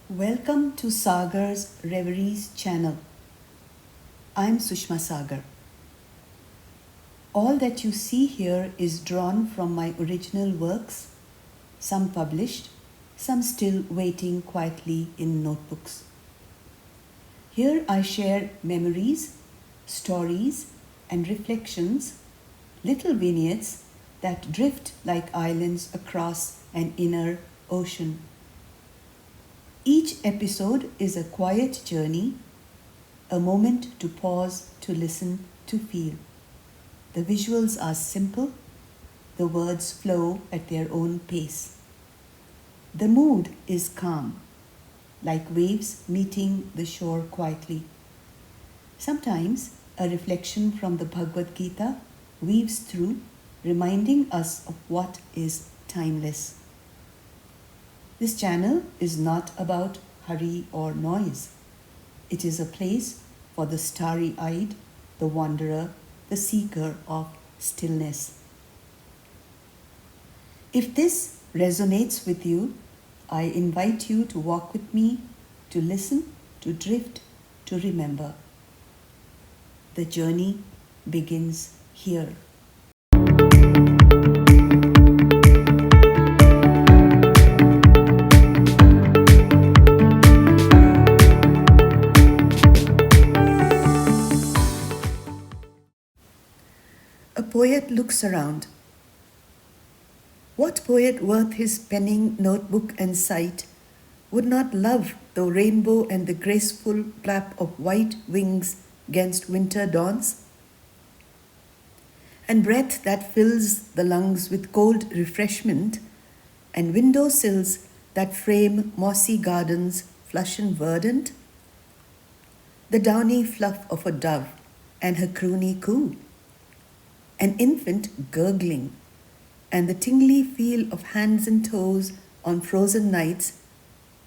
Welcome to Sagar's Reveries channel. I'm Sushma Sagar. All that you see here is drawn from my original works, some published, some still waiting quietly in notebooks. Here I share memories, stories, and reflections, little vignettes that drift like islands across an inner ocean. Each episode is a quiet journey, a moment to pause, to listen, to feel. The visuals are simple, the words flow at their own pace. The mood is calm, like waves meeting the shore quietly. Sometimes a reflection from the Bhagwad Geeta weaves through, reminding us of what is timeless. This channel is not about hurry or noise. It is a place for the starry-eyed, the wanderer, the seeker of stillness. If this resonates with you, I invite you to walk with me, to listen, to drift, to remember. The journey begins here. A poet looks around. What poet worth his penning notebook and sight would not love the rainbow and the graceful flap of white wings against winter dawns? And breath that fills the lungs with cold refreshment, and window sills that frame mossy gardens flush and verdant? The downy fluff of a dove and her croony coo, an infant gurgling, and the tingly feel of hands and toes on frozen nights,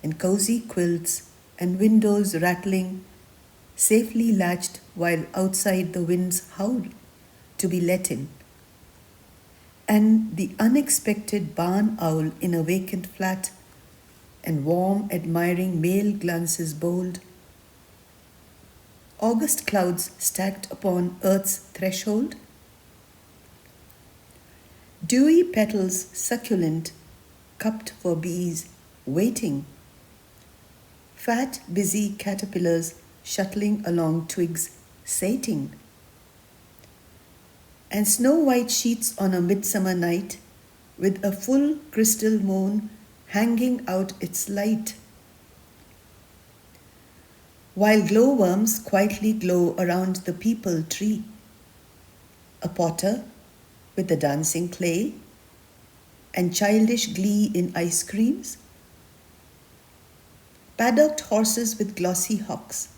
and cozy quilts and windows rattling, safely latched while outside the winds howl to be let in, and the unexpected barn owl in a vacant flat, and warm, admiring male glances bold. August clouds stacked upon earth's threshold, dewy petals succulent, cupped for bees, waiting. Fat, busy caterpillars shuttling along twigs, sating. And snow-white sheets on a midsummer night, with a full crystal moon hanging out its light. While glowworms quietly glow around the peepal tree. A potter with the dancing clay, and childish glee in ice creams, paddocked horses with glossy hocks,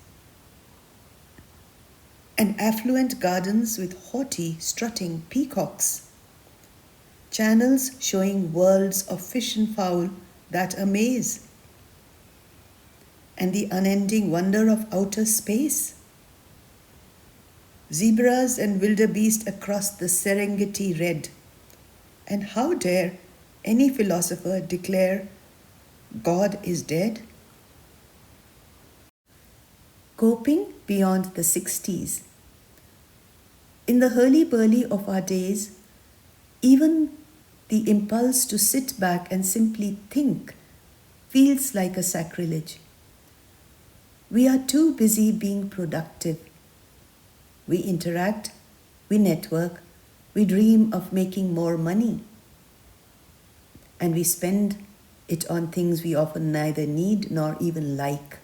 and affluent gardens with haughty, strutting peacocks, channels showing worlds of fish and fowl that amaze, and the unending wonder of outer space. Zebras and wildebeest across the Serengeti red. And how dare any philosopher declare God is dead? Coping beyond the 60s. In the hurly-burly of our days, even the impulse to sit back and simply think feels like a sacrilege. We are too busy being productive. We interact, we network, we dream of making more money. And we spend it on things we often neither need nor even like.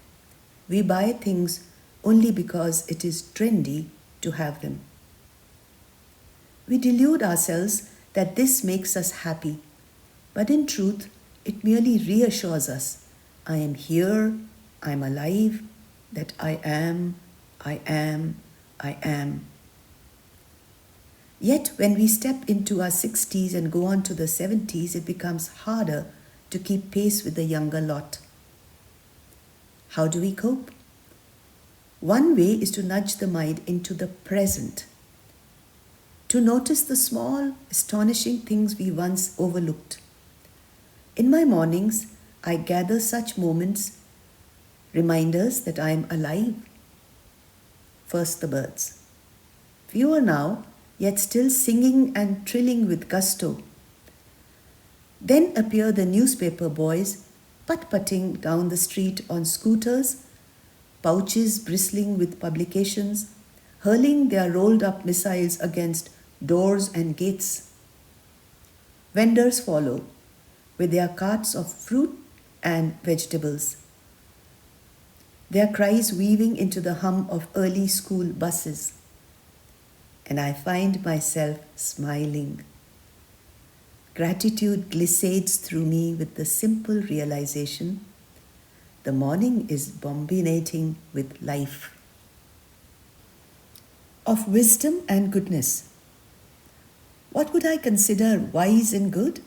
We buy things only because it is trendy to have them. We delude ourselves that this makes us happy, but in truth, it merely reassures us. I am here, I am alive, that I am. Yet when we step into our 60s and go on to the 70s, it becomes harder to keep pace with the younger lot. How do we cope? One way is to nudge the mind into the present, to notice the small, astonishing things we once overlooked. In my mornings, I gather such moments reminders that I am alive. First the birds. Fewer now, yet still singing and trilling with gusto. Then appear the newspaper boys, putt-putting down the street on scooters, pouches bristling with publications, hurling their rolled-up missiles against doors and gates. Vendors follow, with their carts of fruit and vegetables, their cries weaving into the hum of early school buses. And I find myself smiling. Gratitude glissades through me with the simple realization the morning is bombinating with life. Of wisdom and goodness. What would I consider wise and good?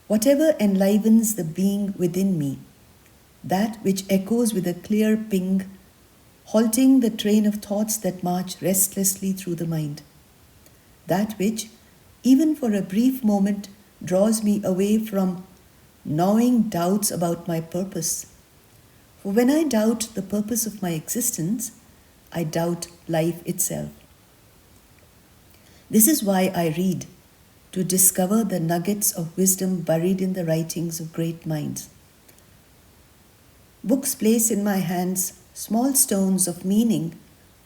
Whatever enlivens the being within me, that which echoes with a clear ping, halting the train of thoughts that march restlessly through the mind. That which, even for a brief moment, draws me away from gnawing doubts about my purpose. For when I doubt the purpose of my existence, I doubt life itself. This is why I read, to discover the nuggets of wisdom buried in the writings of great minds. Books place in my hands small stones of meaning,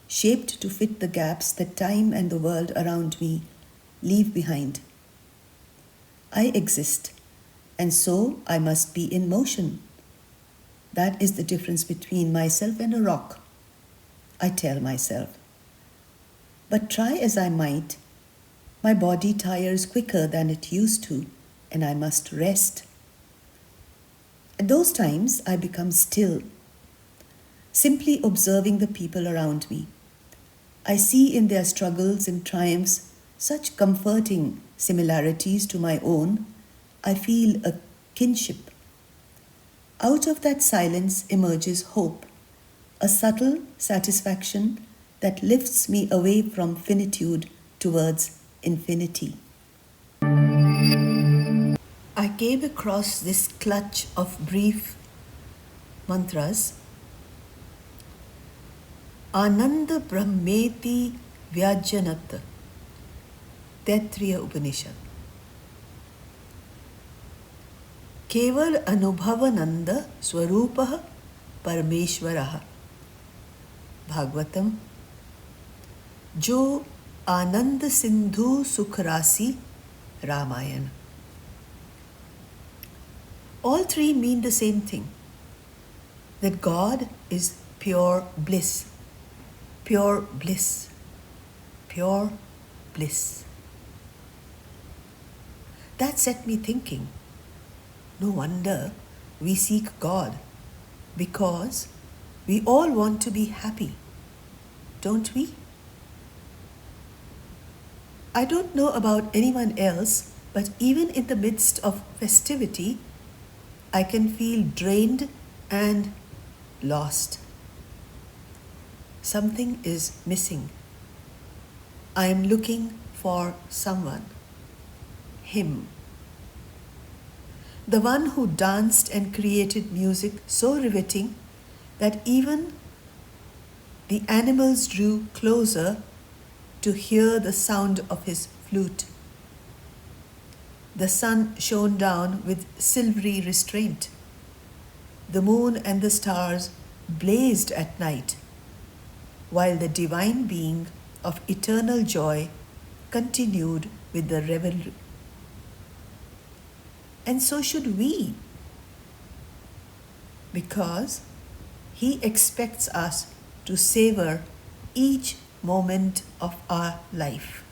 shaped to fit the gaps that time and the world around me leave behind. I exist, and so I must be in motion. That is the difference between myself and a rock, I tell myself. But try as I might, my body tires quicker than it used to, and I must rest. At those times, I become still, simply observing the people around me. I see in their struggles and triumphs such comforting similarities to my own, I feel a kinship. Out of that silence emerges hope, a subtle satisfaction that lifts me away from finitude towards infinity. I came across this clutch of brief mantras. Ananda Brahmeti Vyajyanat, Taittiriya Upanishad. केवल अनुभवानंद स्वरूपः परमेश्वरः. भागवतम. जो आनंद सिंधु सुख राशि. Ramayan. All three mean the same thing, that God is pure bliss, pure bliss, pure bliss. That set me thinking. No wonder we seek God, because we all want to be happy, don't we? I don't know about anyone else, but even in the midst of festivity, I can feel drained and lost. Something is missing. I am looking for someone, him. The one who danced and created music so riveting that even the animals drew closer to hear the sound of his flute. The sun shone down with silvery restraint. The moon and the stars blazed at night, while the divine being of eternal joy continued with the revelry. And so should we, because He expects us to savor each moment of our life.